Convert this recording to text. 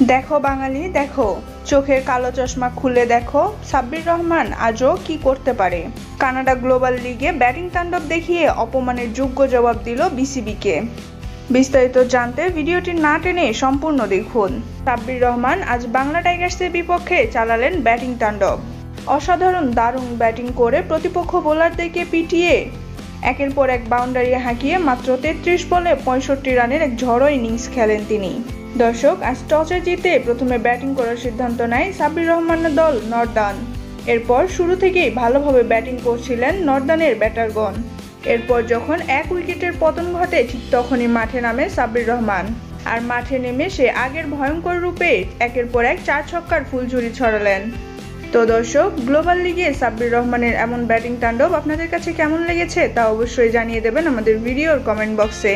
দেখো বাঙালি দেখো, চোখের কালো চশমা খুলে দেখো সাব্বির রহমান আজও কি করতে পারে। কানাডা গ্লোবাল লিগে ব্যাটিং তাণ্ডব দেখিয়ে অপমানের যোগ্য জবাব দিল বিসিবিকে। বিস্তারিত জানতে ভিডিওটি না টেনে সম্পূর্ণ দেখুন। সাব্বির রহমান আজ বাংলা টাইগার্সের বিপক্ষে চালালেন ব্যাটিং তাণ্ডব। অসাধারণ দারুণ ব্যাটিং করে প্রতিপক্ষ বোলারদেরকে পিটিয়ে একের পর এক বাউন্ডারি হাঁকিয়ে মাত্র 33 বলে 65 রানের এক ঝড়ো ইনিংস খেলেন তিনি। দর্শক, আজ টসে জিতে প্রথমে ব্যাটিং করার সিদ্ধান্ত নেয় সাব্বির রহমানের দল নর্দার্ন। এরপর শুরু থেকেই ভালোভাবে ব্যাটিং করছিলেন নর্দার্নের ব্যাটারগণ। এরপর যখন এক উইকেটের পতন ঘটে ঠিক তখনই মাঠে নামে সাব্বির রহমান। আর মাঠে নেমে সে আগের ভয়ঙ্কর রূপে একের পর এক 4 ছক্কার ফুলঝুরি ছড়ালেন। তো দর্শক, গ্লোবাল লিগে সাব্বির রহমানের এমন ব্যাটিং তাণ্ডব আপনাদের কাছে কেমন লেগেছে তা অবশ্যই জানিয়ে দেবেন আমাদের ভিডিওর কমেন্ট বক্সে।